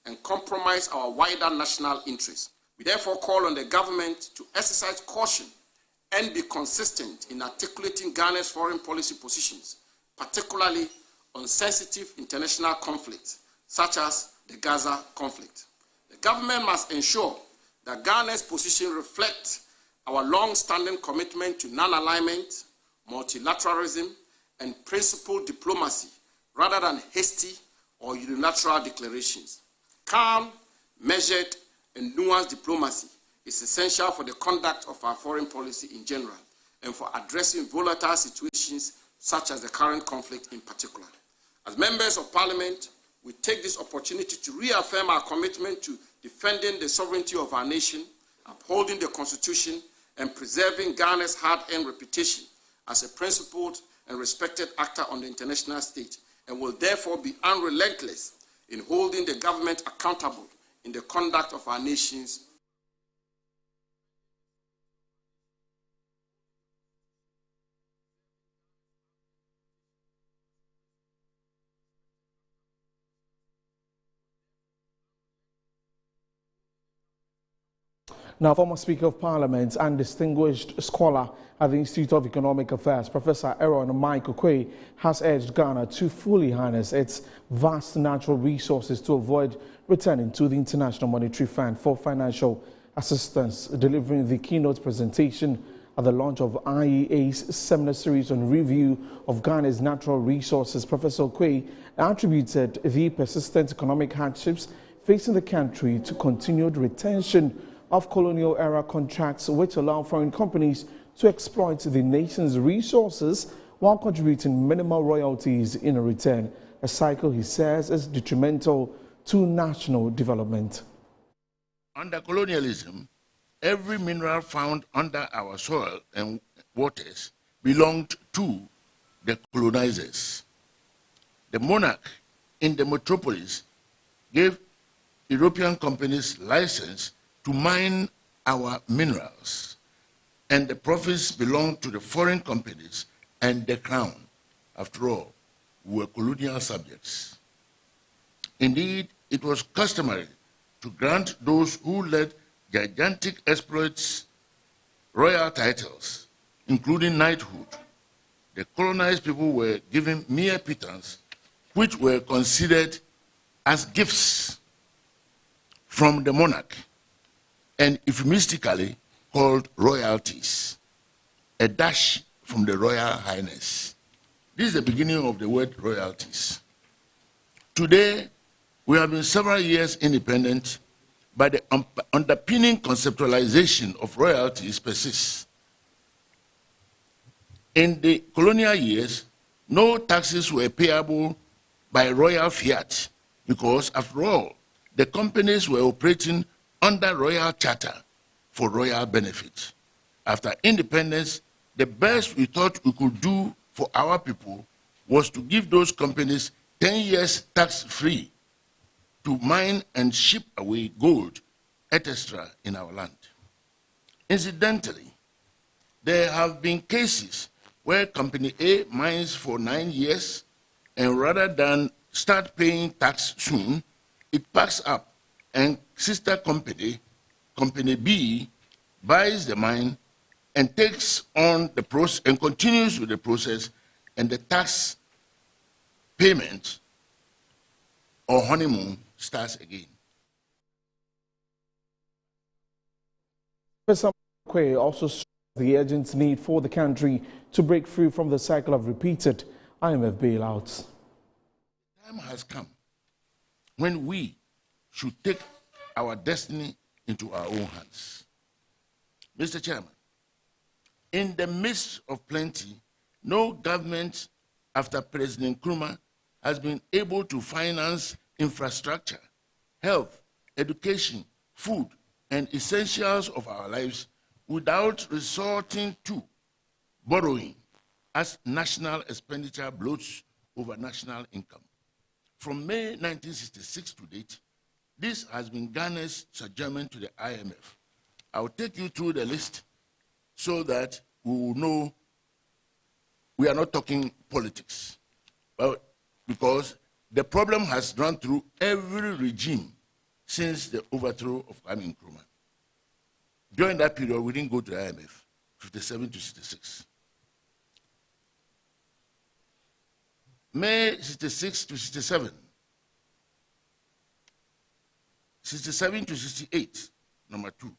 and compromise our wider national interests. We therefore call on the government to exercise caution and be consistent in articulating Ghana's foreign policy positions, particularly on sensitive international conflicts, such as the Gaza conflict. The government must ensure that Ghana's position reflects our long-standing commitment to non-alignment, multilateralism, and principled diplomacy, rather than hasty or unilateral declarations. Calm, measured, and nuanced diplomacy is essential for the conduct of our foreign policy in general and for addressing volatile situations such as the current conflict in particular. As members of Parliament, we take this opportunity to reaffirm our commitment to defending the sovereignty of our nation, upholding the Constitution, and preserving Ghana's hard-earned reputation as a principled and respected actor on the international stage, and will therefore be unrelentless in holding the government accountable in the conduct of our nation's Now, former Speaker of Parliament and distinguished scholar at the Institute of Economic Affairs, Professor Aaron Mike Oquaye, has urged Ghana to fully harness its vast natural resources to avoid returning to the International Monetary Fund for financial assistance. Delivering the keynote presentation at the launch of IEA's seminar series on review of Ghana's natural resources, Professor Oquaye attributed the persistent economic hardships facing the country to continued retention of colonial-era contracts which allow foreign companies to exploit the nation's resources while contributing minimal royalties in return, a cycle he says is detrimental to national development. Under colonialism, every mineral found under our soil and waters belonged to the colonizers. The monarch in the metropolis gave European companies license to mine our minerals, and the profits belonged to the foreign companies and the crown. After all, we were colonial subjects. Indeed, it was customary to grant those who led gigantic exploits royal titles, including knighthood. The colonized people were given mere pittance, which were considered as gifts from the monarch, and euphemistically called royalties, a dash from the Royal Highness. This is the beginning of the word royalties. Today, we have been several years independent, but the underpinning conceptualization of royalties persists. In the colonial years, no taxes were payable by royal fiat because, after all, the companies were operating under royal charter for royal benefit. After independence, the best we thought we could do for our people was to give those companies 10 years tax-free to mine and ship away gold, etc. in our land. Incidentally, there have been cases where Company A mines for 9 years, and rather than start paying tax soon, it packs up, and sister company, Company B, buys the mine and takes on the process and continues with the process, and the tax payment or honeymoon starts again. Professor Oquaye also stressed the urgent need for the country to break free from the cycle of repeated IMF bailouts. The time has come when we should take our destiny into our own hands. Mr. Chairman, in the midst of plenty, no government after President Nkrumah has been able to finance infrastructure, health, education, food, and essentials of our lives without resorting to borrowing as national expenditure bloats over national income. From May 1966 to date, this has been Ghana's sojourn to the IMF. I will take you through the list so that we will know we are not talking politics, but because the problem has run through every regime since the overthrow of Kwame Nkrumah. During that period, we didn't go to the IMF, 57 to 66. May 66 to 67. 67 to 68, number 2.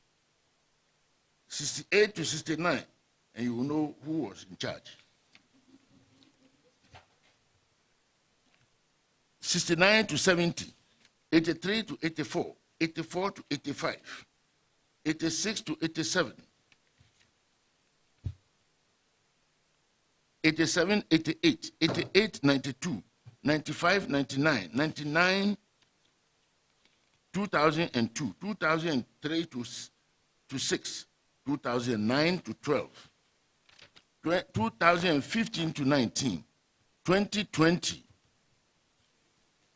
68 to 69, and you will know who was in charge. 69 to 70, 83 to 84, 84 to 85, 86 to 87, 87, 88, 88, 92, 95, 99, 99, 2002, 2003 to 6, 2009 to 12, 2015 to 19, 2020,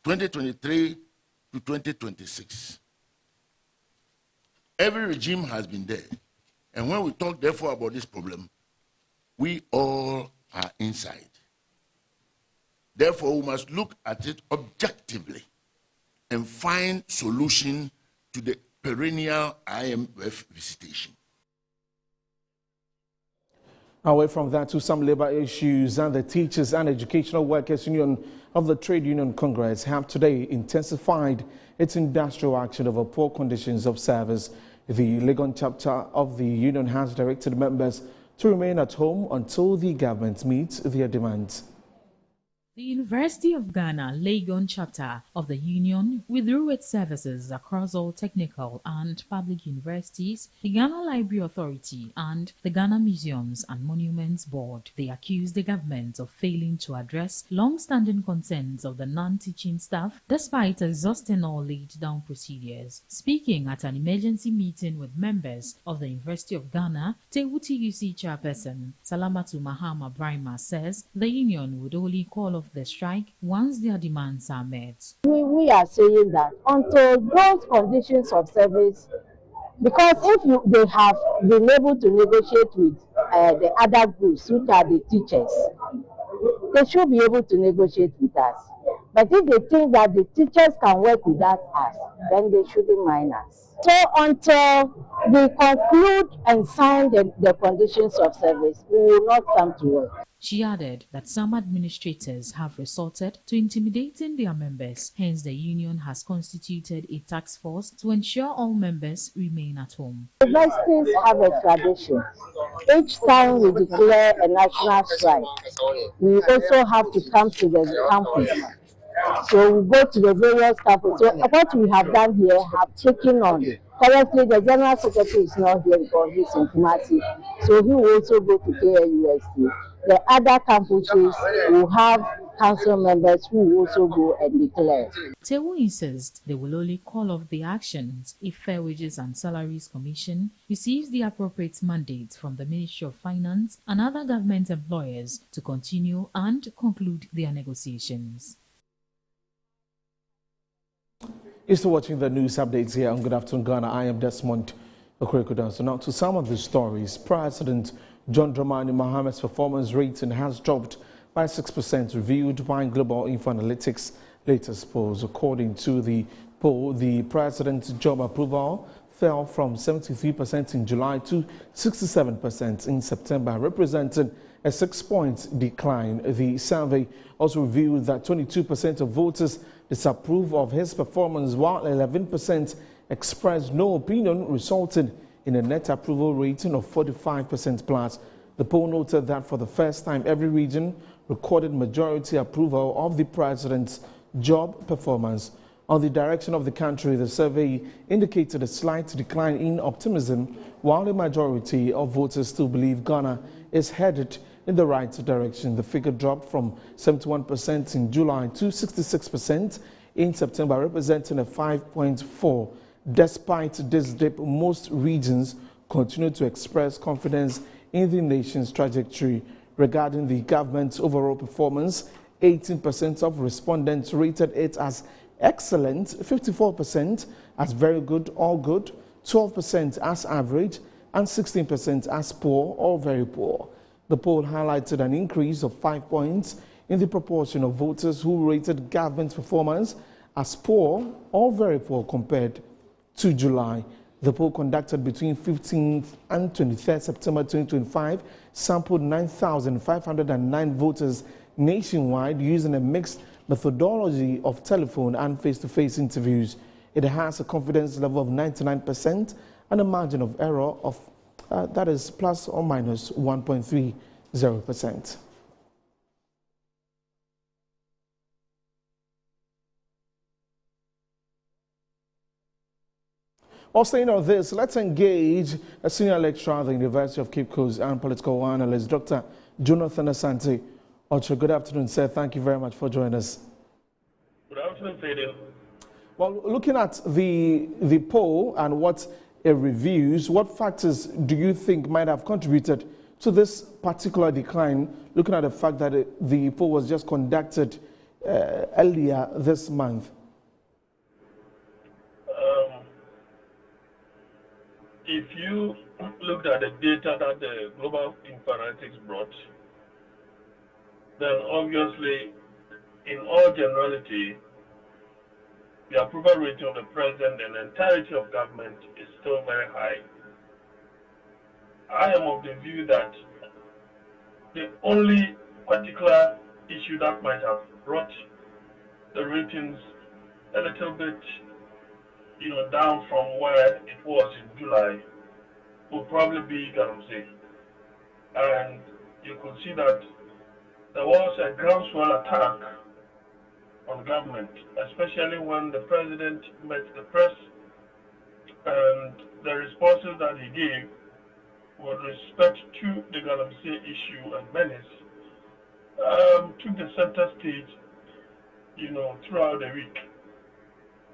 2023 to 2026. Every regime has been there. And when we talk, therefore, about this problem, we all are inside. Therefore, we must look at it objectively and find solution to the perennial IMF visitation. Away from that to some labor issues, and the Teachers and Educational Workers Union of the Trade Union Congress have today intensified its industrial action over poor conditions of service. The Legon chapter of the union has directed members to remain at home until the government meets their demands. The University of Ghana Legon chapter of the union withdrew its services across all technical and public universities, the Ghana Library Authority and the Ghana Museums and Monuments Board. They accused the government of failing to address long-standing concerns of the non-teaching staff despite exhausting all laid-down procedures. Speaking at an emergency meeting with members of the University of Ghana, Tewu TUC chairperson Salamatu Mahama Brahima says the union would only call off the strike once their demands are met. We are saying that until those conditions of service, because if they have been able to negotiate with the other groups, which are the teachers, they should be able to negotiate with us. But if they think that the teachers can work without us, then they shouldn't mind us. So until we conclude and sign the conditions of service, we will not come to work. She added that some administrators have resorted to intimidating their members. Hence, the union has constituted a task force to ensure all members remain at home. Universities have a tradition. Each time we declare a national strike, we also have to come to the campus. So we go to the various campuses. So what we have done here have taken on. Currently, the General Secretary is not here because he's in Kumasi. So he will also go to KNUST. The other campuses will have council members who will also go and declare. Tewu insists they will only call off the actions if Fair Wages and Salaries Commission receives the appropriate mandate from the Ministry of Finance and other government employers to continue and conclude their negotiations. You're still watching the news updates here on Good Afternoon Ghana. I am Desmond Okorekodan. So now to some of the stories. President John Dramani Mahama's performance rating has dropped by 6%, reviewed by Global Info Analytics latest polls. According to the poll, the president's job approval fell from 73% in July to 67% in September, representing a 6-point decline. The survey also revealed that 22% of voters disapprove of his performance, while 11% expressed no opinion, resulting in a net approval rating of 45% plus. The poll noted that for the first time, every region recorded majority approval of the president's job performance. On the direction of the country, the survey indicated a slight decline in optimism, while the majority of voters still believe Ghana is headed in the right direction. The figure dropped from 71% in July to 66% in September, representing a 5.4. Despite this dip, most regions continue to express confidence in the nation's trajectory. Regarding the government's overall performance, 18% of respondents rated it as excellent, 54% as very good or good, 12% as average, and 16% as poor or very poor. The poll highlighted an increase of 5 points in the proportion of voters who rated government performance as poor or very poor compared to July. The poll conducted between 15th and 23rd September 2025 sampled 9,509 voters nationwide using a mixed methodology of telephone and face-to-face interviews. It has a confidence level of 99% and a margin of error of that is plus or minus 1.30%. Also, this, let's engage a senior lecturer at the University of Cape Coast and political analyst, Dr. Jonathan Asante. Ocho, good afternoon, sir. Thank you very much for joining us. Good afternoon, Fadil. Well, looking at the poll and what it reviews, what factors do you think might have contributed to this particular decline, looking at the fact that the poll was just conducted earlier this month? If you looked at the data that the Global Informatics brought, then obviously, in all generality, the approval rating of the president and the entirety of government is still very high. I am of the view that the only particular issue that might have brought the ratings a little bit down from where it was in July will probably be Galamsey. And you could see that there was a groundswell attack on government, especially when the president met the press, and the responses that he gave with respect to the Galamsey issue and menace took the center stage, throughout the week.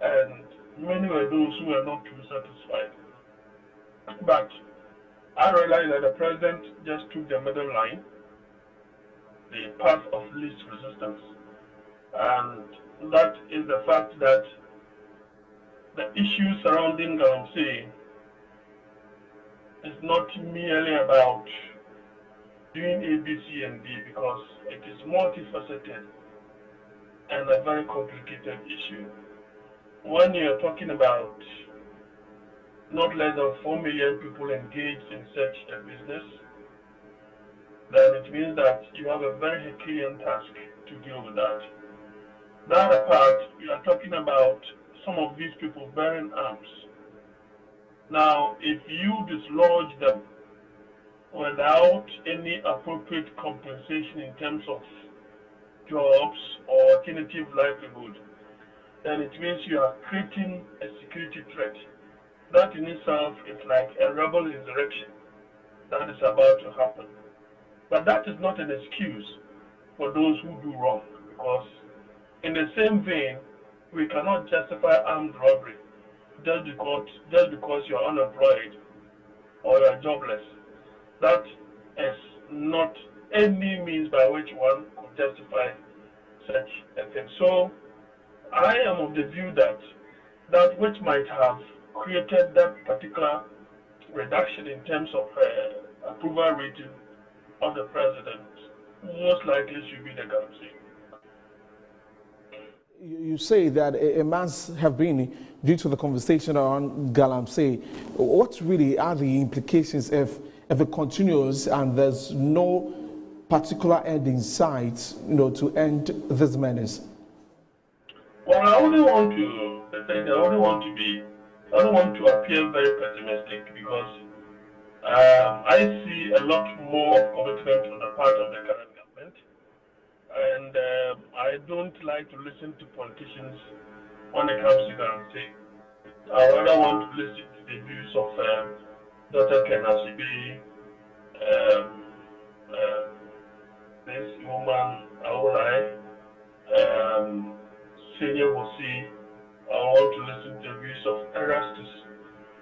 And many were those who were not too satisfied. But I realized that the president just took the middle line, the path of least resistance. And that is the fact that the issue surrounding Galamsey is not merely about doing A, B, C, and D, because it is multifaceted and a very complicated issue. When you're talking about not less than 4 million people engaged in such a business, then it means that you have a very Herculean task to deal with that. That apart, we are talking about some of these people bearing arms. Now, if you dislodge them without any appropriate compensation in terms of jobs or alternative livelihood, then it means you are creating a security threat. That in itself is like a rebel insurrection that is about to happen. But that is not an excuse for those who do wrong, because in the same vein, we cannot justify armed robbery just because you're unemployed or you're jobless. That is not any means by which one could justify such a thing. So I am of the view that that which might have created that particular reduction in terms of approval rating of the president most likely should be the Galamsey. You say that it must have been due to the conversation around Galamsey. What really are the implications if it continues and there's no particular end in sight, to end this menace? Well, I don't want to appear very pessimistic, because I see a lot more commitment on the part of the current government, and I don't like to listen to politicians when it comes to Galamsey. I rather want to listen to the views of Dr. Kenasibi, this woman, Aulai, Senior Bosi. I want to listen to the views of Erastus.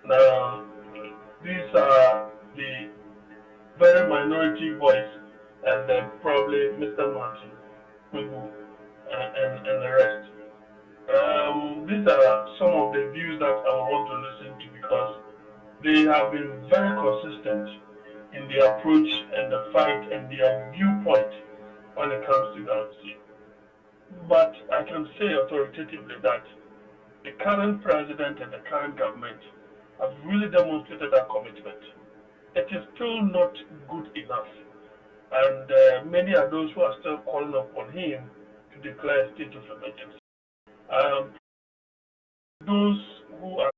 Now, these are the very minority voice, and then probably Mr. Martin, Kubu, and the rest. These are some of the views that I want to listen to, because they have been very consistent in their approach and the fight and their viewpoint when it comes to Galamsey. But I can say authoritatively that the current president and the current government have really demonstrated that commitment. It is still not good enough. And many are those who are still calling upon him to declare a state of emergency. Those who are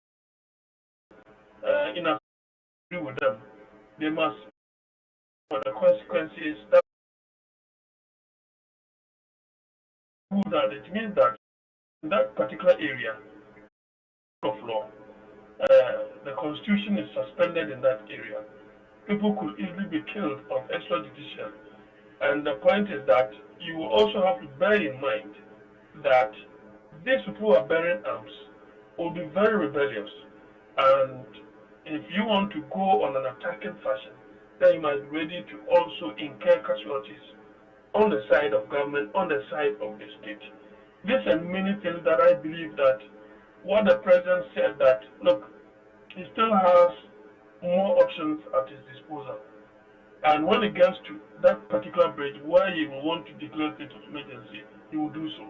in agree with them, they must, for the consequences, that it means that in that particular area of law, the constitution is suspended in that area. People could easily be killed on extrajudicial. And the point is that you will also have to bear in mind that these people who are bearing arms will be very rebellious. And if you want to go on an attacking fashion, then you must be ready to also incur casualties on the side of government, on the side of the state. These are many things that I believe that what the president said that, look, he still has more options at his disposal. And when it gets to that particular bridge where he will want to declare state of emergency, he will do so.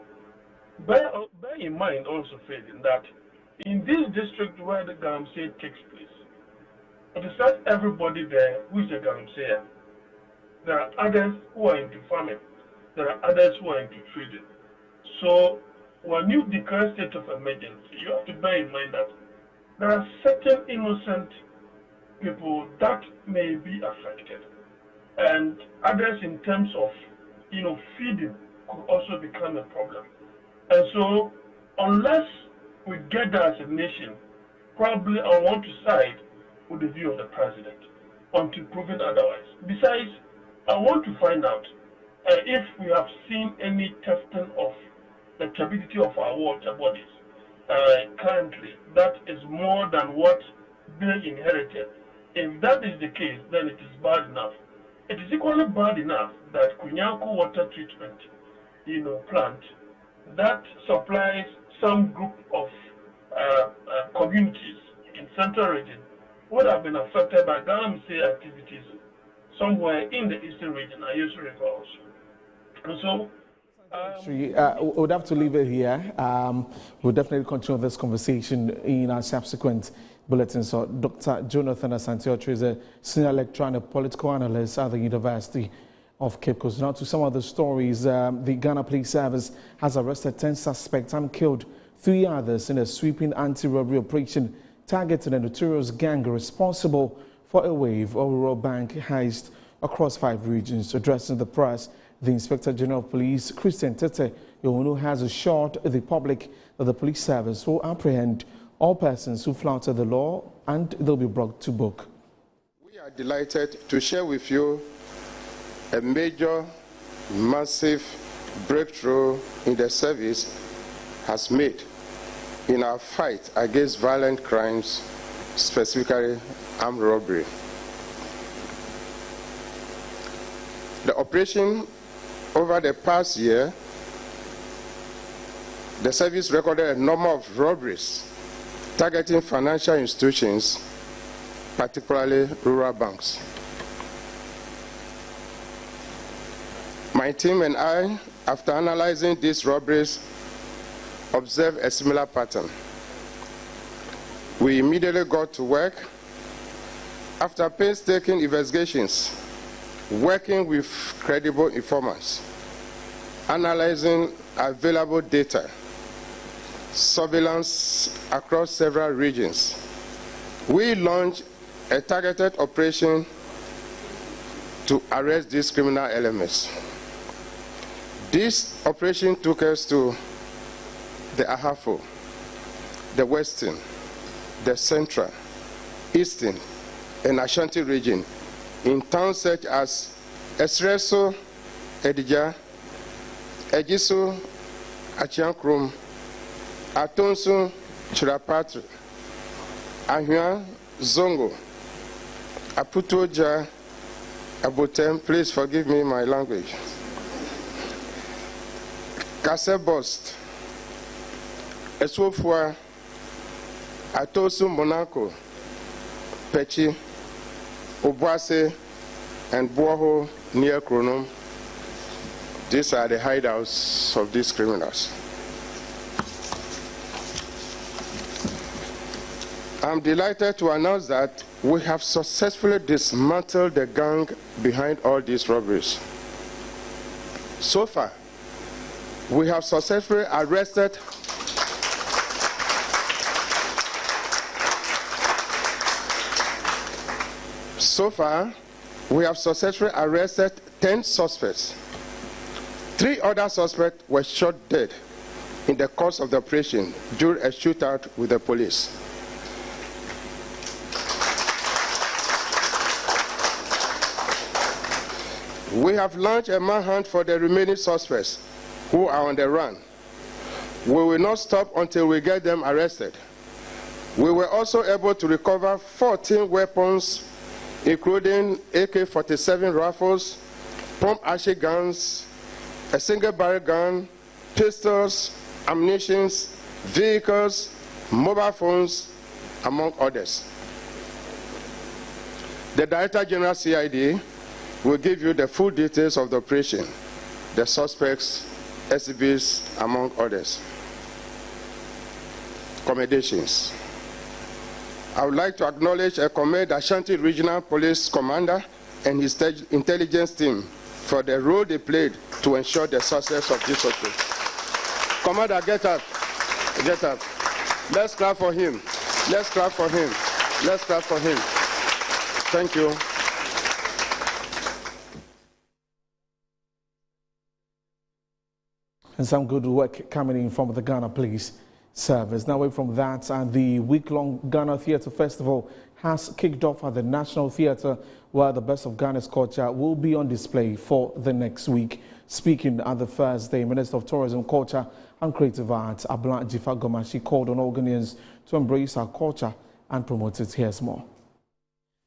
Bear in mind also, Fading, that in this district where the Galamsey takes place, it is not everybody there who is a Galamseyer. There are others who are into farming. There are others who are into trading. So when you declare state of emergency, you have to bear in mind that there are certain innocent people that may be affected. And others in terms of, feeding could also become a problem. And so unless we get there as a nation, probably I want to side with the view of the president until proven otherwise. Besides, I want to find out if we have seen any testing of the capacity of our water bodies currently that is more than what they inherited. If that is the case, then it is bad enough. It is equally bad enough that Kunyaku water treatment, plant that supplies some group of communities in central region would have been affected by Galamsey activities somewhere in the eastern region, Ayosu River also. And so, we would have to leave it here. We'll definitely continue this conversation in our subsequent bulletins. So Dr. Jonathan Asante-Ocho is a senior lecturer and a political analyst at the University of Cape Coast. Now to some of the stories. The Ghana Police Service has arrested 10 suspects and killed 3 others in a sweeping anti-robbery operation targeting a notorious gang responsible for a wave of rural bank heist across 5 regions. Addressing the press, the Inspector General of Police, Christian Tete Yohunu, has assured the public that the police service will apprehend all persons who flouted the law and they'll be brought to book. We are delighted to share with you a major, massive breakthrough in the service has made in our fight against violent crimes, specifically armed robbery. The operation over the past year, the service recorded a number of robberies targeting financial institutions, particularly rural banks. My team and I, after analyzing these robberies, observed a similar pattern. We immediately got to work. After painstaking investigations, working with credible informants, analyzing available data, surveillance across several regions, we launched a targeted operation to arrest these criminal elements. This operation took us to the Ahafo, the Western, the Central, Eastern, and Ashanti region in towns such as Esreso, Edija, Ejiso, Achiankrum, Atonsu, Chirapatri, Ahua, Zongo, Aputoja, Abotem, please forgive me my language, Kasebost, Eswofua, Atosu Monaco, Pechi, Obuase, and Boaho near Kronom. These are the hideouts of these criminals. I'm delighted to announce that we have successfully dismantled the gang behind all these robberies. So far, we have successfully arrested So far, we have successfully arrested 10 suspects. 3 other suspects were shot dead in the course of the operation during a shootout with the police. We have launched a manhunt for the remaining suspects who are on the run. We will not stop until we get them arrested. We were also able to recover 14 weapons, including AK-47 rifles, pump-action guns, a single-barrel gun, pistols, ammunition, vehicles, mobile phones, among others. The Director General CID will give you the full details of the operation, the suspects, exhibits, among others. Commendations. I would like to acknowledge and commend Ashanti Regional Police Commander and his intelligence team for the role they played to ensure the success of this operation. Commander, get up. Get up. Let's clap for him. Let's clap for him. Let's clap for him. Thank you. And some good work coming in from the Ghana Police Service. Now, away from that, and the week-long Ghana Theatre Festival has kicked off at the National Theatre, where the best of Ghana's culture will be on display for the next week. Speaking at the first day, Minister of Tourism, Culture and Creative Arts, Abla Jifa Gomashi, called on all Ghanaians to embrace our culture and promote it. Here's more.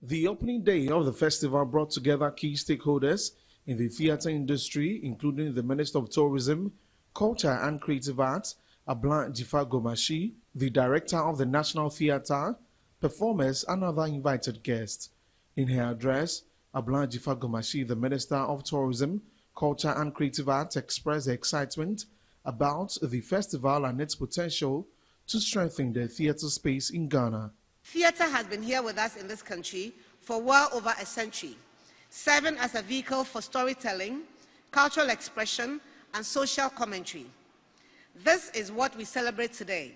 The opening day of the festival brought together key stakeholders in the theatre industry, including the Minister of Tourism, Culture and Creative Arts, Abla Jifa Gomashi, the Director of the National Theatre, performers and other invited guests. In her address, Abla Jifa Gomashi, the Minister of Tourism, Culture and Creative Arts, expressed excitement about the festival and its potential to strengthen the theatre space in Ghana. Theatre has been here with us in this country for well over a century, serving as a vehicle for storytelling, cultural expression, and social commentary. This is what we celebrate today,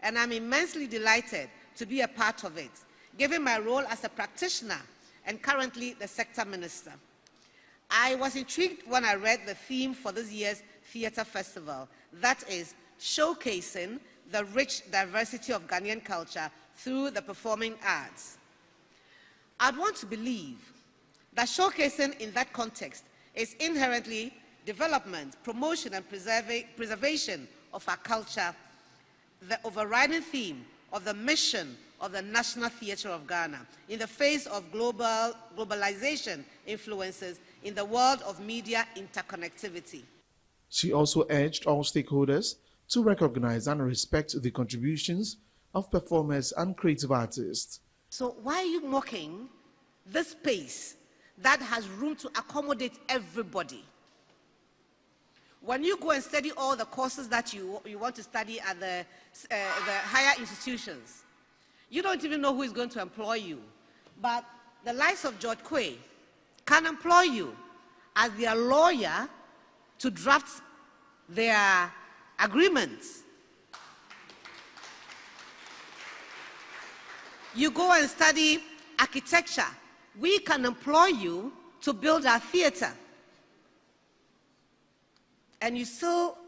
and I'm immensely delighted to be a part of it, given my role as a practitioner and currently the sector minister. I was intrigued when I read the theme for this year's Theatre Festival, that is, showcasing the rich diversity of Ghanaian culture through the performing arts. I'd want to believe that showcasing in that context is inherently development, promotion, and preservation of our culture, the overriding theme of the mission of the National Theatre of Ghana in the face of globalization influences in the world of media interconnectivity. She also urged all stakeholders to recognize and respect the contributions of performers and creative artists. So why are you mocking this space that has room to accommodate everybody? When you go and study all the courses that you want to study at the higher institutions, you don't even know who is going to employ you. But the likes of George Quay can employ you as their lawyer to draft their agreements. You go and study architecture. We can employ you to build our theatre. And you still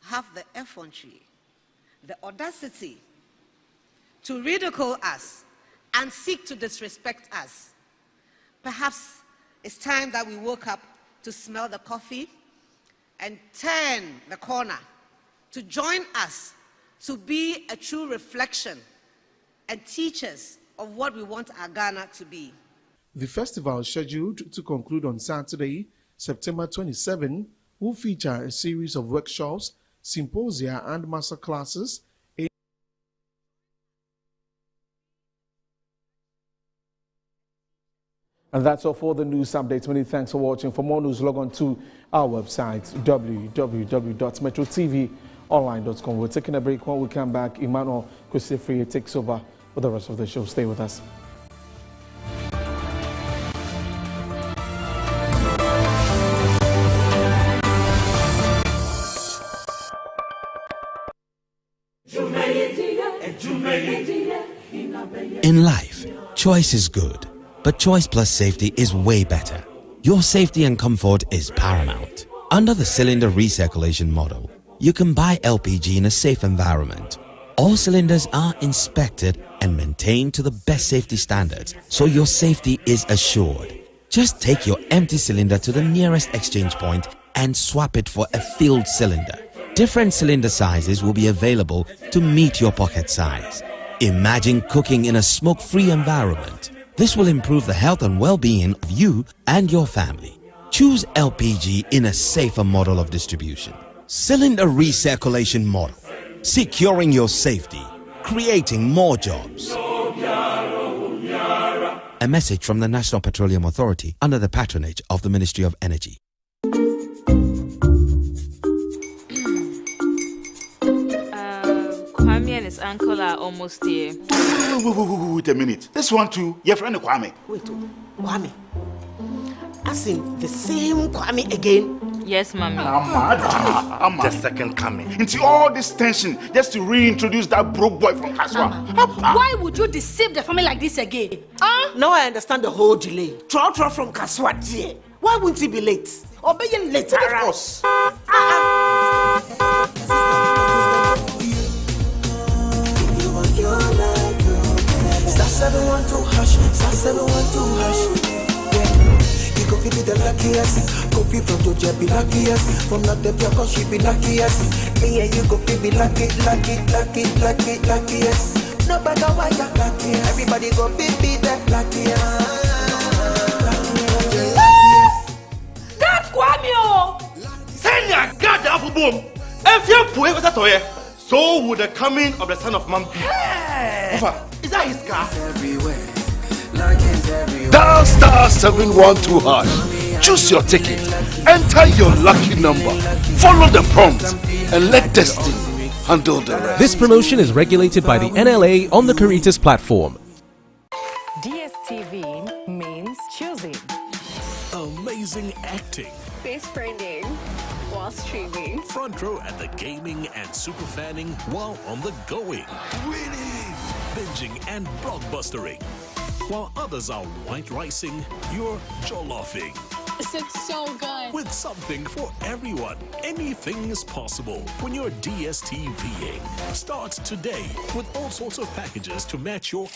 have the effrontery, the audacity to ridicule us and seek to disrespect us. Perhaps it's time that we woke up to smell the coffee and turn the corner to join us to be a true reflection and teachers of what we want our Ghana to be. The festival, scheduled to conclude on Saturday, September 27, will feature a series of workshops, symposia, and master classes. And that's all for the news updates. Many thanks for watching. For more news, log on to our website, www.metrotvonline.com. We're taking a break. When we come back, Emmanuel Kusifri takes over for the rest of the show. Stay with us. In life, choice is good, but choice plus safety is way better. Your safety and comfort is paramount. Under the cylinder recirculation model, you can buy LPG in a safe environment. All cylinders are inspected and maintained to the best safety standards, so your safety is assured. Just take your empty cylinder to the nearest exchange point and swap it for a filled cylinder. Different cylinder sizes will be available to meet your pocket size. Imagine cooking in a smoke-free environment. This will improve the health and well-being of you and your family. Choose LPG in a safer model of distribution. Cylinder recirculation model. Securing your safety. Creating more jobs. A message from the National Petroleum Authority under the patronage of the Ministry of Energy. Kwame and his uncle are almost here. Wait a minute. This one too, your friend Kwame. Wait, Kwame. As in the same Kwame again? Yes, Mommy. I'm the second coming. Into all this tension just to reintroduce that broke boy from Kaswa. Why would you deceive the family like this again? Now I understand the whole delay. Troll from Kaswa dear. Why wouldn't he be late? Or be late? Of course. Star 712 hash, star 712 hash. Yeah, you go feel the luckiest. Coffee from Georgia be luckiest. From not the cause she be luckiest. Me and you go feel be luckiest. No matter why you're lucky, everybody go be the luckiest. God Kwame! Senya God the apple boom. If you put it with so would the coming of the Son of Man be. Hey! Is that his car? Dial star 712 hash. Choose your ticket. Enter your lucky number. Follow the prompt and let destiny handle the rest. This promotion is regulated by the NLA on the Caritas platform. DSTV means choosing. Amazing acting. Face branding while streaming. Front row at the gaming and super fanning while on the going. Winning, binging and blockbustering. While others are white ricing, you're jolloffing. This looks so good. With something for everyone, anything is possible when you're DSTVing. Start today with all sorts of packages to match your...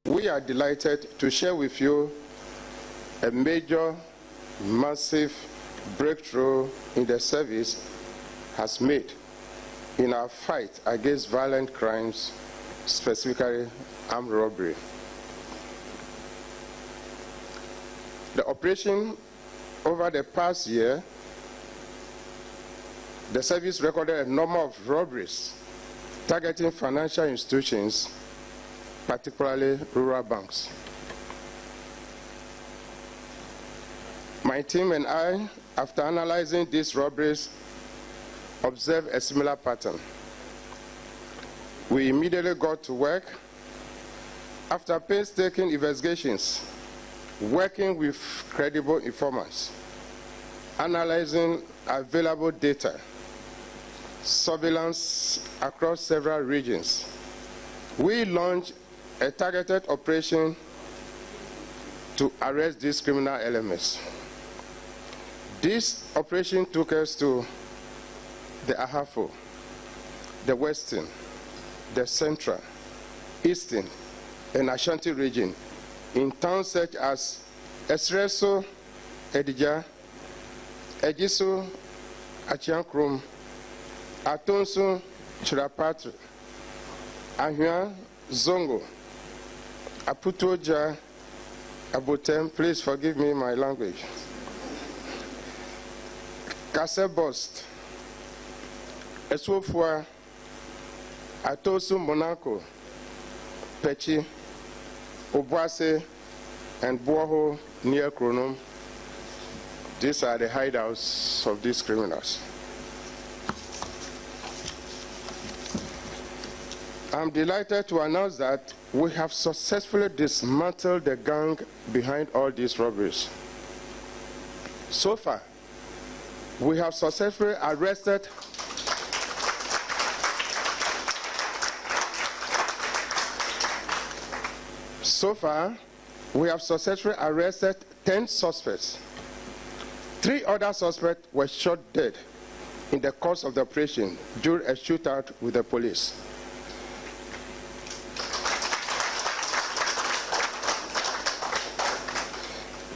We are delighted to share with you a major, massive breakthrough in the service has made in our fight against violent crimes, specifically armed robbery. The operation over the past year, the service recorded a number of robberies targeting financial institutions, particularly rural banks. My team and I, after analyzing these robberies, observed a similar pattern. We immediately got to work. After painstaking investigations, working with credible informants, analyzing available data, surveillance across several regions, we launched a targeted operation to arrest these criminal elements. This operation took us to the Ahafo, the Western, the Central, Eastern, and Ashanti region in towns such as Esreso Edija, Ejiso Achiankrum, Atonso Chirapatri, Ahua Zongo, Aputoja Abotem, please forgive me my language. Kasebost, Eswofua, Atosu Monaco, Pechi, Obuase, and Boho near Kronom. These are the hideouts of these criminals. I'm delighted to announce that we have successfully dismantled the gang behind all these robberies. So far, we have successfully arrested we have successfully arrested 10 suspects. 3 other suspects were shot dead in the course of the operation during a shootout with the police.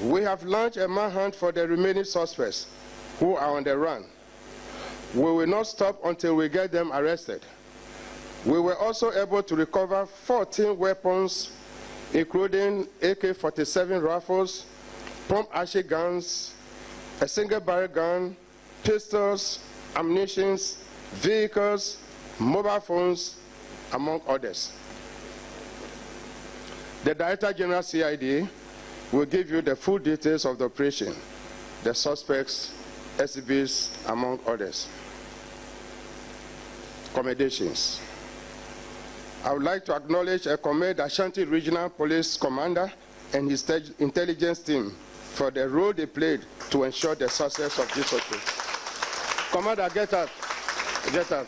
We have launched a manhunt for the remaining suspects who are on the run. We will not stop until we get them arrested. We were also able to recover 14 weapons, including AK-47 rifles, pump-action guns, a single-barrel gun, pistols, ammunition, vehicles, mobile phones, among others. The Director General CID will give you the full details of the operation, the suspects, SCBs, among others. Commendations. I would like to acknowledge and commend Ashanti Regional Police Commander and his intelligence team for the role they played to ensure the success of this operation. Commander, get up. Get up.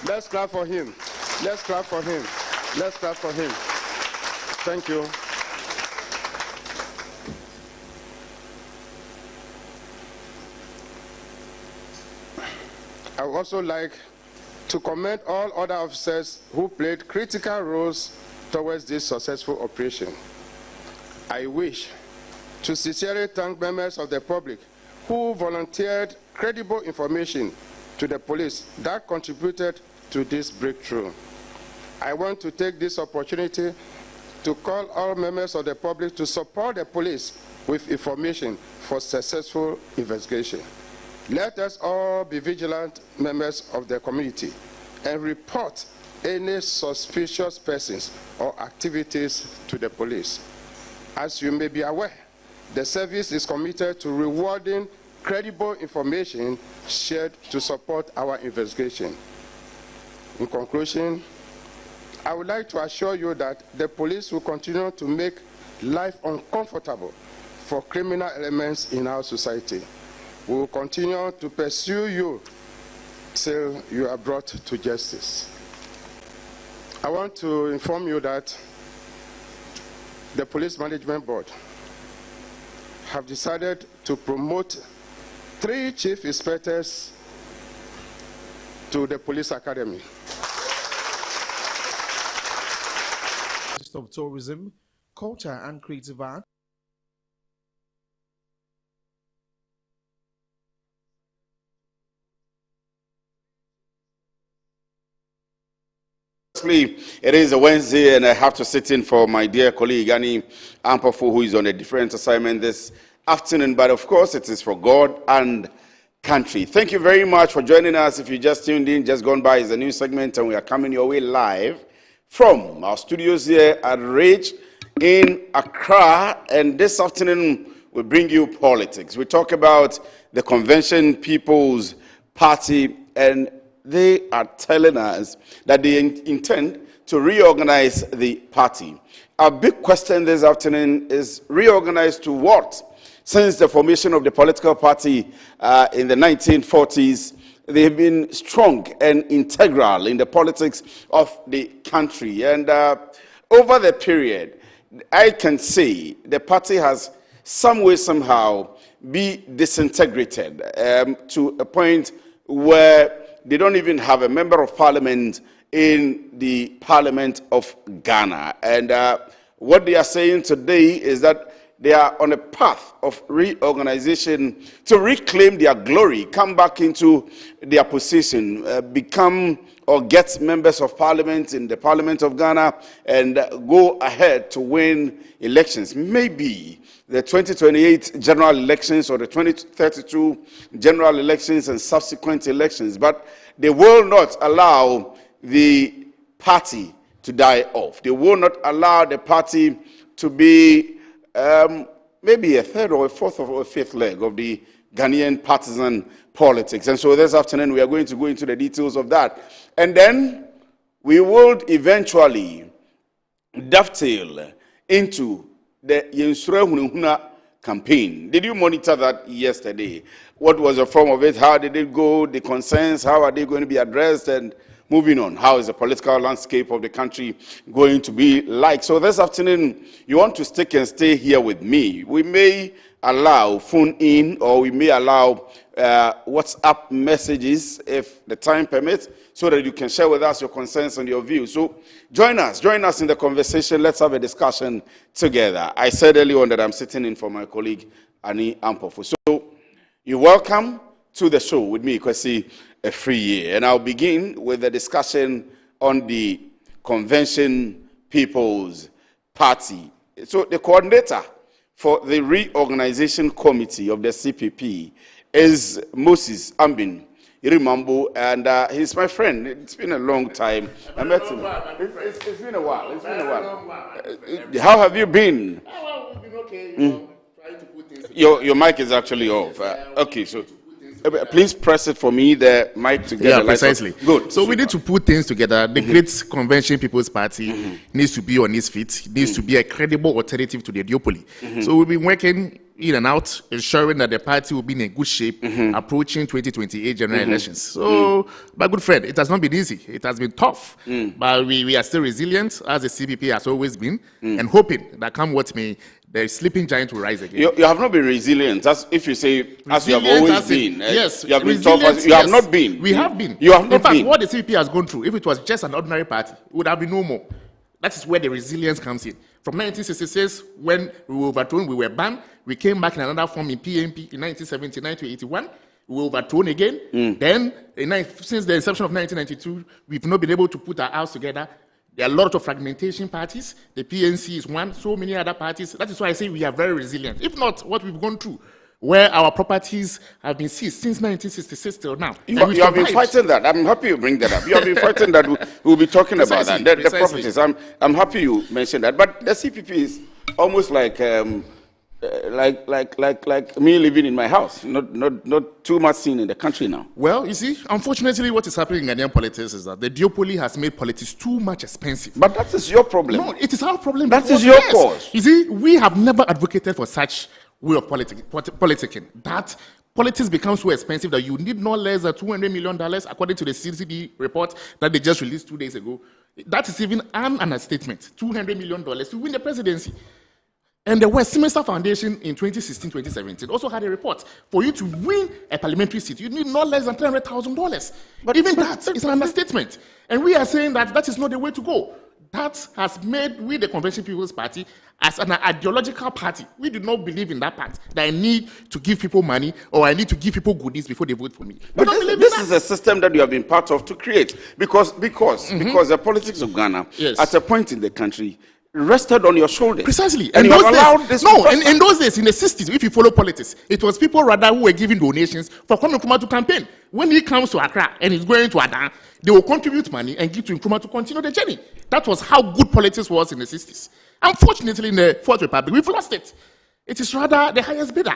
Let's clap for him. Let's clap for him. Let's clap for him. Thank you. I would also like to commend all other officers who played critical roles towards this successful operation. I wish to sincerely thank members of the public who volunteered credible information to the police that contributed to this breakthrough. I want to take this opportunity to call all members of the public to support the police with information for successful investigation. Let us all be vigilant members of the community and report any suspicious persons or activities to the police. As you may be aware, the service is committed to rewarding credible information shared to support our investigation. In conclusion, I would like to assure you that the police will continue to make life uncomfortable for criminal elements in our society. We will continue to pursue you till you are brought to justice. I want to inform you that the Police Management Board have decided to promote 3 chief inspectors to the Police Academy. Of Tourism, Culture and Creative Art. It is a Wednesday, and I have to sit in for my dear colleague Annie Ampofo, who is on a different assignment this afternoon. But of course, it is for God and country. Thank you very much for joining us. If you just tuned in, just gone by is a new segment, and we are coming your way live from our studios here at Ridge in Accra. And this afternoon, we bring you politics. We talk about the Convention People's Party, and they are telling us that they intend to reorganize the party. Our big question this afternoon is reorganize to what? Since the formation of the political party in the 1940s, they have been strong and integral in the politics of the country. And over the period, I can say the party has some way, somehow, be disintegrated to a point where they don't even have a member of parliament in the Parliament of Ghana. And what they are saying today is that they are on a path of reorganization to reclaim their glory, come back into their position, become or get members of parliament in the Parliament of Ghana and go ahead to win elections. Maybe the 2028 general elections or the 2032 general elections and subsequent elections, but they will not allow the party to die off. They will not allow the party to be maybe a third or a fourth or a fifth leg of the Ghanaian partisan politics. And so this afternoon we are going to go into the details of that. And then we will eventually dovetail into the Yensure Hunahuna campaign. Did you monitor that yesterday? What was the form of it? How did it go? The concerns, how are they going to be addressed? And moving on, how is the political landscape of the country going to be like? So this afternoon, you want to stick and stay here with me. We may allow phone in or we may allow WhatsApp messages if the time permits, so that you can share with us your concerns and your views. So join us in the conversation. Let's have a discussion together. I said earlier on that I'm sitting in for my colleague, Annie Ampofu. So you're welcome to the show with me, Kwesi Afriyie. And I'll begin with a discussion on the Convention People's Party. So the coordinator for the Reorganization Committee of the CPP is Moses Ambin Irimambo, and he's my friend. It's been a long time. I met him. It's been a while. How have you been? Well, we've been okay. Trying to put things your mic is actually off. Okay, so please press it for me, the mic together. Yeah, precisely. Good. So we need to put things together. The Great Convention People's Party needs to be on its feet. It needs to be a credible alternative to the duopoly. So we've been working in and out, ensuring that the party will be in a good shape approaching 2028 general elections. So, my good friend, it has not been easy. It has been tough. But we are still resilient, as the CPP has always been, and hoping that come what may, the sleeping giant will rise again. You have not been resilient, as if you say, as you have always been. Yes. You have been tough, as you have not been. We have been. You have not been. In fact, what the CPP has gone through, if it was just an ordinary party, it would have been no more. That is where the resilience comes in. From 1966, when we were overthrown, we were banned. We came back in another form in PNP in 1979 to 81. We were overthrown again. Then, since the inception of 1992, we've not been able to put our house together. There are a lot of fragmentation parties. The PNC is one, so many other parties. That is why I say we are very resilient. If not, what we've gone through, where our properties have been seized since 1966 till now. You have been fighting that. I'm happy you bring that up. You have been fighting that. We'll be talking about that. The properties. I'm happy you mentioned that. But the CPP is almost like me living in my house. Not too much seen in the country now. Well, you see, unfortunately, what is happening in Ghanaian politics is that the duopoly has made politics too much expensive. But that is your problem. No, it is our problem. That is your cause. You see, we have never advocated for such way of politicking. That politics becomes so expensive that you need no less than $200 million, according to the CCB report that they just released 2 days ago. That is even an understatement. $200 million to win the presidency. And the Westminster Foundation in 2016-2017 also had a report. For you to win a parliamentary seat, you need no less than $300,000. But even that is an understatement. And we are saying that that is not the way to go. That has made we, the Convention People's Party, as an ideological party. We do not believe in that part, that I need to give people money or I need to give people goodies before they vote for me. But this is a system that you have been part of to create. Because the politics of Ghana, at a point in the country, rested on your shoulders. Precisely. And you have allowed this. No, in those days, in the 60s, if you follow politics, it was people rather who were giving donations for Kwame Nkrumah to campaign. When he comes to Accra and he's going to Adan, they will contribute money and give to Nkrumah to continue the journey. That was how good politics was in the 60s. Unfortunately, in the Fourth Republic, we've lost it. It is rather the highest bidder.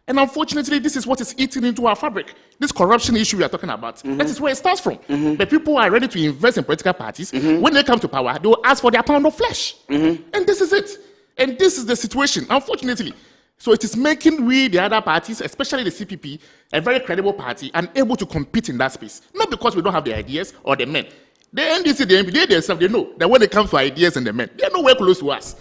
And unfortunately, this is what is eating into our fabric. This corruption issue we are talking about, that is where it starts from. The people are ready to invest in political parties. When they come to power, they will ask for their pound of flesh. And this is it. And this is the situation, unfortunately. So it is making we, the other parties, especially the CPP, a very credible party and able to compete in that space. Not because we don't have the ideas or the men. The NDC, the MPD, they themselves, they know that when it comes to ideas and the men, they are nowhere close to us.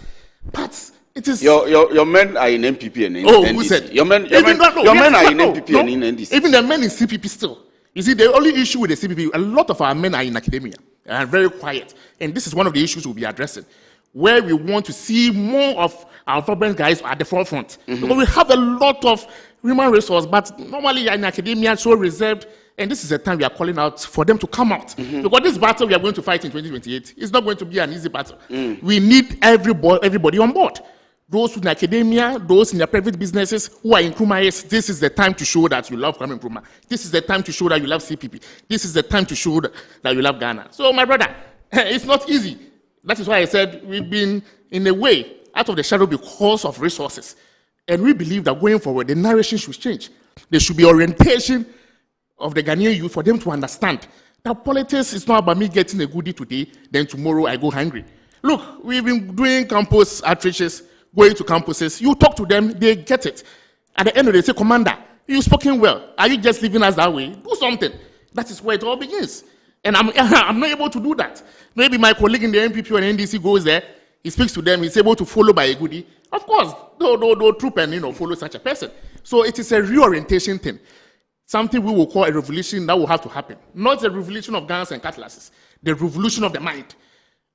But it is your men are in MPP and NDC. Oh, who said? Your men are in MPP and in NDC. Even the men in CPP still. You see, the only issue with the CPP, a lot of our men are in academia and are very quiet. And this is one of the issues we'll be addressing, where we want to see more of our vibrant guys at the forefront. Because we have a lot of human resource, but normally in academia, so reserved. And this is the time we are calling out for them to come out. Because this battle we are going to fight in 2028 is not going to be an easy battle. We need everybody on board. Those in academia, those in their private businesses who are in Nkrumah, yes, this is the time to show that you love Kwame Nkrumah. This is the time to show that you love CPP. This is the time to show that you love Ghana. So, my brother, it's not easy. That is why I said we've been, in a way, out of the shadow because of resources. And we believe that going forward, the narration should change. There should be orientation of the Ghanaian youth for them to understand that politics is not about me getting a goodie today, then tomorrow I go hungry. Look, we've been doing campus outreaches, going to campuses. You talk to them, they get it. At the end of the day, they say, Commander, you've spoken well. Are you just leaving us that way? Do something. That is where it all begins. And I'm not able to do that. Maybe my colleague in the NPP or NDC goes there, he speaks to them, he's able to follow by a goodie. Of course, no troop and follow such a person. So it is a reorientation thing. Something we will call a revolution that will have to happen. Not the revolution of guns and cutlasses, the revolution of the mind,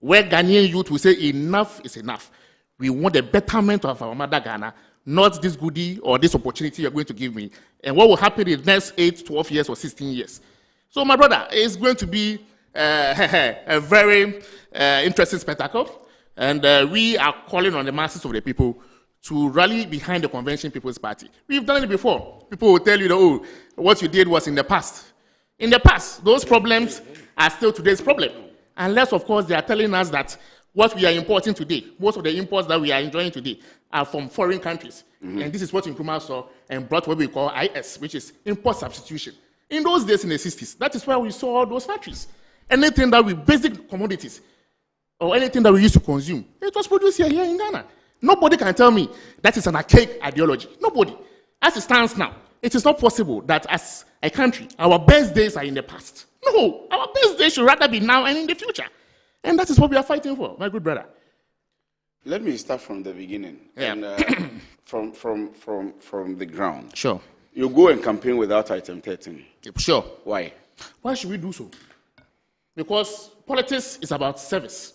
where Ghanaian youth will say enough is enough. We want the betterment of our mother Ghana, not this goodie or this opportunity you're going to give me. And what will happen in the next 8, 12 years or 16 years. So, my brother, it's going to be a very interesting spectacle. And we are calling on the masses of the people to rally behind the Convention People's Party. We've done it before. People will tell you, oh, what you did was in the past. In the past, those problems are still today's problem. Unless, of course, they are telling us that what we are importing today, most of the imports that we are enjoying today, are from foreign countries. And this is what Nkrumah saw and brought what we call IS, which is import substitution. In those days, in the 60s, that is where we saw all those factories. Anything that we basic commodities or anything that we used to consume, it was produced here in Ghana. Nobody can tell me that is an archaic ideology. Nobody. As it stands now, it is not possible that as a country, our best days are in the past. No, our best days should rather be now and in the future. And that is what we are fighting for, my good brother. Let me start from the beginning. Yeah. And from the ground. Sure. You go and campaign without item 13. Sure. Why? Why should we do so? Because politics is about service.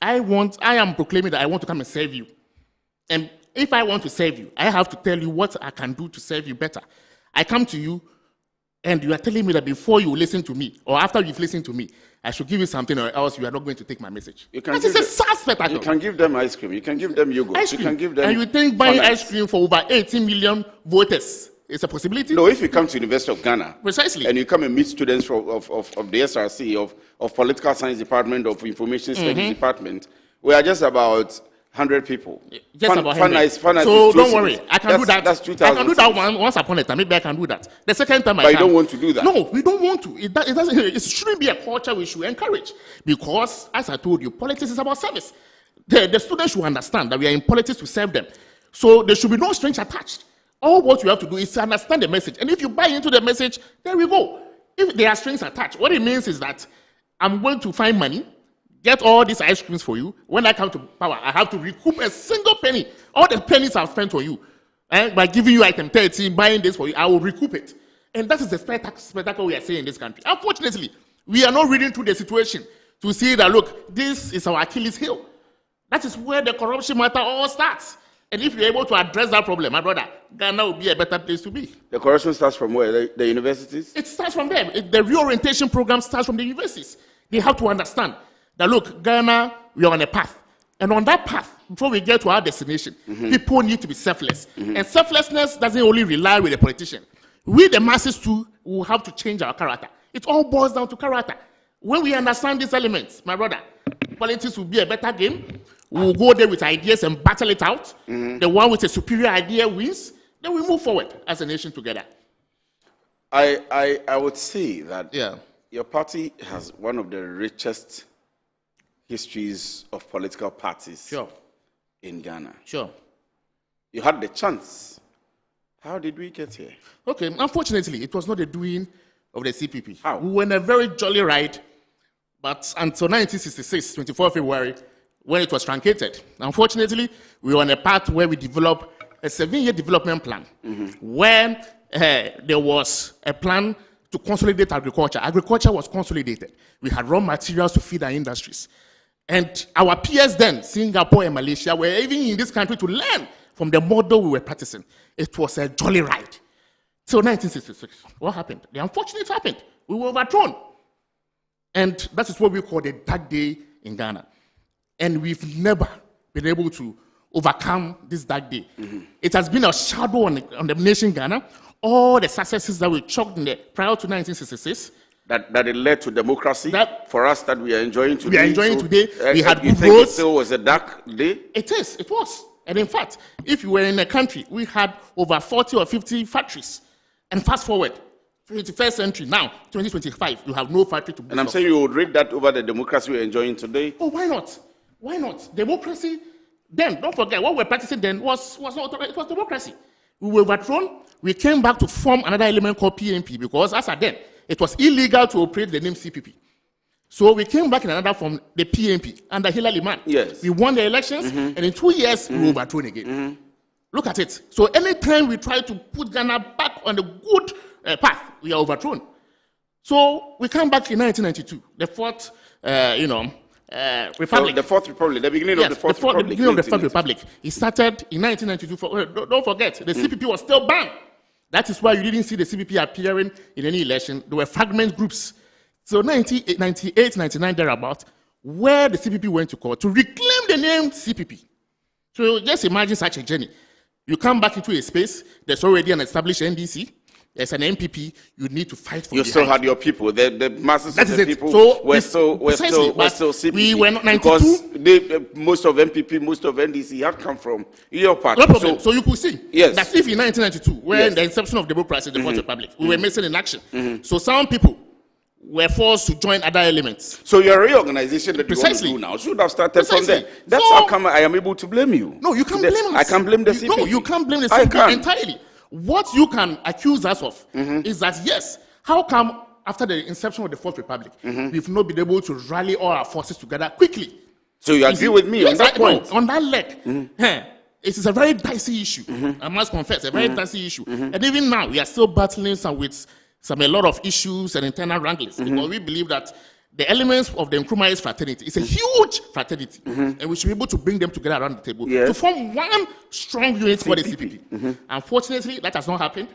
I am proclaiming that I want to come and serve you. And if I want to serve you, I have to tell you what I can do to serve you better. I come to you, and you are telling me that before you listen to me, or after you've listened to me, I should give you something, or else you are not going to take my message. That is a sad spectacle. You can give them ice cream. You can give them yogurt. Ice cream. You can give them. And you think buying ice cream for over 18 million voters is a possibility? No, if you come to University of Ghana, precisely, and you come and meet students of the SRC, of Political Science Department, of Information Studies Department, we are just about 100 people. Just about 100. So don't worry, I can do that. That's 2,000. I can do that once upon a time. Maybe I can do that. The second time but you don't want to do that. No, we don't want to. It doesn't. It shouldn't be a culture we should encourage, because, as I told you, politics is about service. The students should understand that we are in politics to serve them. So there should be no strings attached. All what you have to do is to understand the message. And if you buy into the message, there we go. If there are strings attached, what it means is that I'm going to find money, get all these ice creams for you. When I come to power, I have to recoup a single penny. All the pennies I've spent on you. By giving you item 13, buying this for you, I will recoup it. And that is the spectacle we are seeing in this country. Unfortunately, we are not reading through the situation to see that, look, this is our Achilles heel. That is where the corruption matter all starts. And if you're able to address that problem, my brother, Ghana will be a better place to be. The corruption starts from where? The universities? It starts from there. The reorientation program starts from the universities. They have to understand that, look, Ghana, we are on a path. And on that path, before we get to our destination, people need to be selfless. And selflessness doesn't only rely with the politician. We, the masses, too, will have to change our character. It all boils down to character. When we understand these elements, my brother, politics will be a better game. We'll go there with ideas and battle it out. The one with a superior idea wins. Then we move forward as a nation together. I would say that your party has one of the richest histories of political parties in Ghana. Sure. You had the chance. How did we get here? Okay, unfortunately, it was not the doing of the CPP. How? We were in a very jolly ride, but until 1966, 24 February, when it was truncated. Unfortunately, we were on a path where we developed a 7-year development plan, where there was a plan to consolidate agriculture. Agriculture was consolidated. We had raw materials to feed our industries. And our peers then, Singapore and Malaysia, were even in this country to learn from the model we were practicing. It was a jolly ride. Till 1966, what happened? The unfortunate happened. We were overthrown. And that is what we call the dark day in Ghana. And we've never been able to overcome this dark day. It has been a shadow on the nation Ghana. All the successes that we chalked in prior to 1966, that it led to democracy for us that we are enjoying today. We are enjoying today. We had you good think roads. it still was a dark day? It is. It was. And in fact, if you were in a country, we had over 40 or 50 factories. And fast forward, 21st century, now, 2025, you have no factory to build. And I'm saying you would rate that over the democracy we're enjoying today? Oh, why not? Why not? Democracy, then, don't forget, what we're practicing then was democracy. We were overthrown. We came back to form another element called PNP because as at then, it was illegal to operate the name CPP. So we came back in another form, the PNP, under Hillary Mann. Yes. We won the elections, and in 2 years, we were overthrown again. Look at it. So anytime we try to put Ghana back on the good path, we are overthrown. So we come back in 1992, the fourth, Republic. So the Fourth Republic, the beginning of the Fourth Republic. The beginning of the Fourth Republic. It started in 1992. Don't forget, the CPP was still banned. That is why you didn't see the CPP appearing in any election. There were fragment groups. So 98, 99, thereabout, where the CPP went to court to reclaim the name CPP. So just imagine such a journey. You come back into a space, there's already an established NDC, there's an MPP, you need to fight for. You still had your people. The masses of the people so were still CPP. We were not 92. Because most of MPP, most of NDC had come from your party. No problem. So you could see that if in 1992, when the inception of democracy in the Fourth Republic, we were missing in action. So some people were forced to join other elements. So your reorganization that you want to do now should have started from there. That's how come I am able to blame you. No, you can't blame us. I can blame the CPP. No, you can't blame the CPP entirely. What you can accuse us of is that, yes, how come after the inception of the Fourth Republic, we've not been able to rally all our forces together quickly? So you agree with me on that point? On that leg. It is a very dicey issue. I must confess, a very dicey issue. And even now, we are still battling a lot of issues and internal wranglings because we believe that the elements of the Nkrumah's fraternity is a huge fraternity, and we should be able to bring them together around the table to form one strong unit for the CPP. Unfortunately, that has not happened.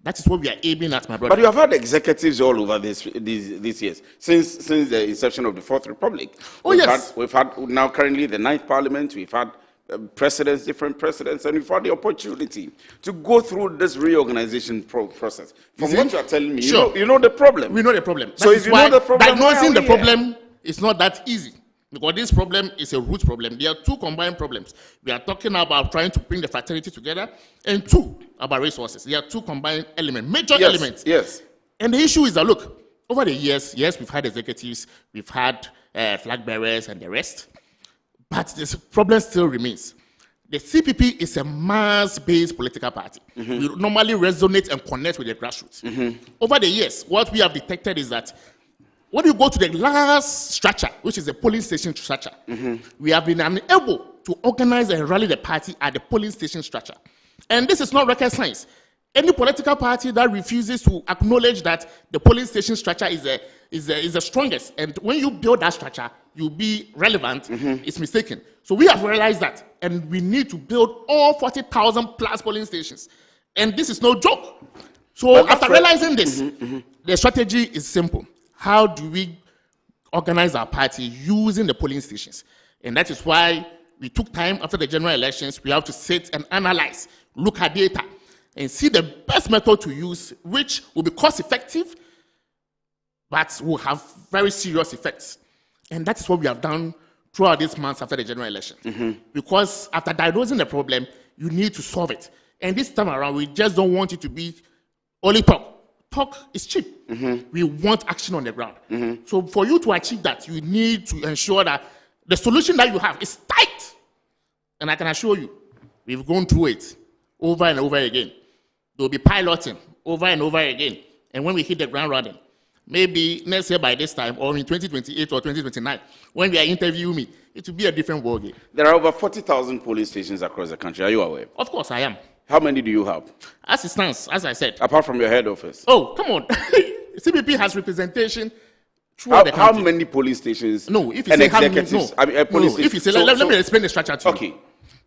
That is what we are aiming at, my brother. But you have had executives all over these years since the inception of the Fourth Republic. We've had now currently the 9th Parliament. We've had different presidents, and we've had the opportunity to go through this reorganization process. From what you are telling me, you know the problem. We know the problem. So if you know the problem, diagnosing the problem is not that easy because this problem is a root problem. There are two combined problems. We are talking about trying to bring the fraternity together, and two, about resources. There are two combined elements, major elements. Yes. And the issue is that, look, over the years, yes, we've had executives, we've had flag bearers and the rest. But this problem still remains. The CPP is a mass-based political party. We normally resonate and connect with the grassroots. Over the years, what we have detected is that when you go to the last structure, which is the polling station structure, we have been unable to organize and rally the party at the polling station structure. And this is not rocket science. Any political party that refuses to acknowledge that the polling station structure is the strongest, and when you build that structure, you'll be relevant, it's mistaken. So we have realized that, and we need to build all 40,000 plus polling stations. And this is no joke. So after realizing this, the strategy is simple. How do we organize our party using the polling stations? And that is why we took time after the general elections. We have to sit and analyze, look at data, and see the best method to use, which will be cost effective, but will have very serious effects. And that is what we have done throughout these months after the general election. Because after diagnosing the problem, you need to solve it. And this time around, we just don't want it to be only talk. Talk is cheap. We want action on the ground. So for you to achieve that, you need to ensure that the solution that you have is tight. And I can assure you, we've gone through it over and over again. There'll be piloting over and over again. And when we hit the ground running, maybe next year by this time, or in 2028 or 2029, when we are interviewing me, it will be a different ballgame. There are over 40,000 police stations across the country. Are you aware? Of course I am. How many do you have? As it stands, as I said. Apart from your head office? Oh, come on. CPP has representation How many police stations? No, if you and say how many, executives. no, I mean, police no. If you say, let me explain the structure to you. Okay.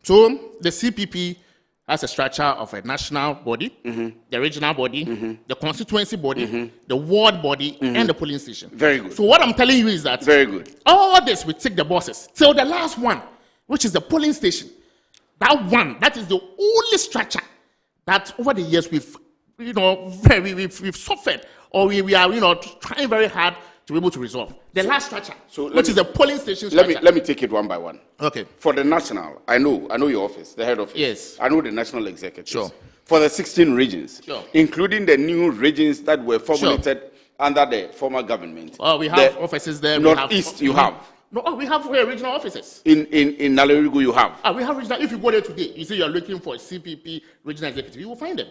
So the CPP has a structure of a national body, the regional body, the constituency body, the ward body, and the polling station. Very good. So what I'm telling you is that very good. All this we take the bosses till the last one, which is the polling station. That is the only structure that over the years we've suffered, or we are trying very hard to be able to resolve. The last structure, which is the polling station structure. Let me take it one by one. Okay. For the national, I know your office, the head office. Yes. I know the national executive. Sure. For the 16 regions, sure, including the new regions that were formulated under the former government. We have offices there. Northeast, you have. No, we have regional offices. In Nalerigu, you have. We have regional. If you go there today, you say you're looking for a CPP regional executive, you will find them.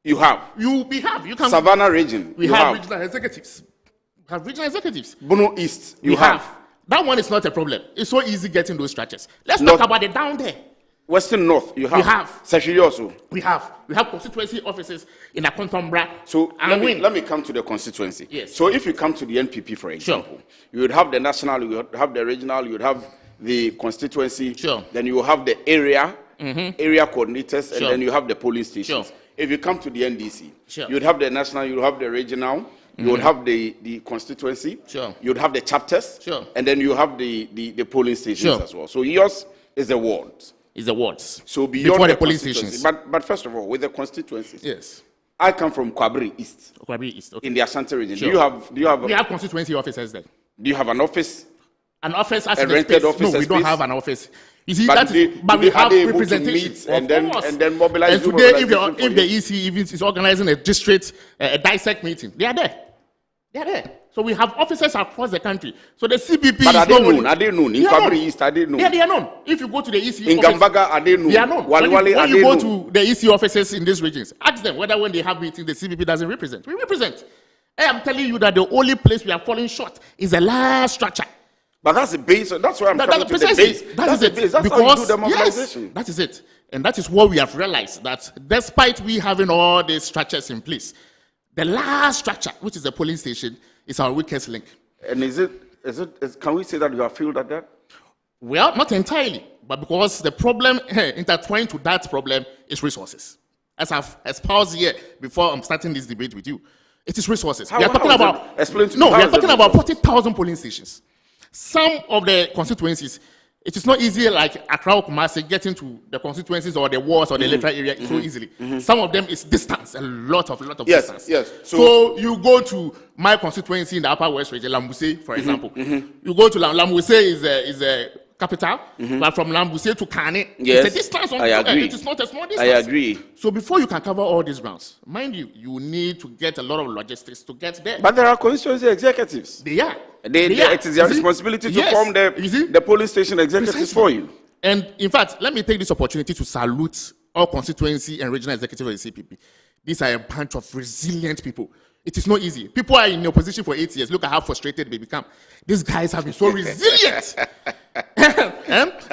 You have. You can. Savannah region. We have regional executives. We have regional executives. Bono East. We have. That one is not a problem. It's so easy getting those structures. Let's talk about it down there. Western North, you have. We have. Seshiri also. We have constituency offices in Akontombra. So let me come to the constituency. Yes. So if you come to the NPP, for example, you would have the national, you would have the regional, you would have the constituency. Sure. Then you will have the area coordinators, and then you have the polling stations. Sure. If you come to the NDC, sure, you would have the national, you would have the regional, you would have the constituency, sure, you would have the chapters, sure, and then you have the polling stations as well. So yours is the wards. Is the wards. So beyond the polling stations. But first of all, with the constituencies. Yes. I come from Kwabri East. Kwabri East. Okay. In the Ashanti region. Sure. Do you have? We have constituency officers there. Do you have an office? An office as a rented office? No, we don't have an office. You see, but we have representation. And then mobilize. And today, if the EC is organizing a district a dissect meeting, they are there. They are there. So we have officers across the country. So the CPP but are they known? In Kwabri East, are they known? Yeah, they are known. If you go to the EC in Gambaga, are they known? They are known. When you go to the EC offices in these regions, ask them whether when they have meetings, the CPP doesn't represent. We represent. I am telling you that the only place we are falling short is the last structure. But that's the base. That's why I'm coming to the base. That's the base. That's because, how you do the mobilization. Yes, that is it. And that is what we have realized, that despite we having all these structures in place, the last structure, which is the polling station, is our weakest link. And can we say that you have failed at that? Well, not entirely, but because the problem intertwined to that problem is resources. As I've espoused here before I'm starting this debate with you, it is resources. We are talking about 40,000 polling stations. Some of the constituencies, it is not easy like Accra or Kumasi getting to the constituencies or the wards or the electoral area so easily. Some of them is distance, a lot of distance. Yes. So you go to my constituency in the Upper West region, Lambuse, for example. You go to Lambuse is a capital, but from Lambuse to Kane, it's a distance. I agree. It is not a small distance. I agree. So before you can cover all these grounds, mind you, you need to get a lot of logistics to get there. But there are constituency executives. They are. It is their responsibility to form the polling station executives for you. And in fact, let me take this opportunity to salute all constituency and regional executives of the CPP. These are a bunch of resilient people. It is not easy. People are in the opposition for 8 years. Look at how frustrated they become. These guys have been so resilient.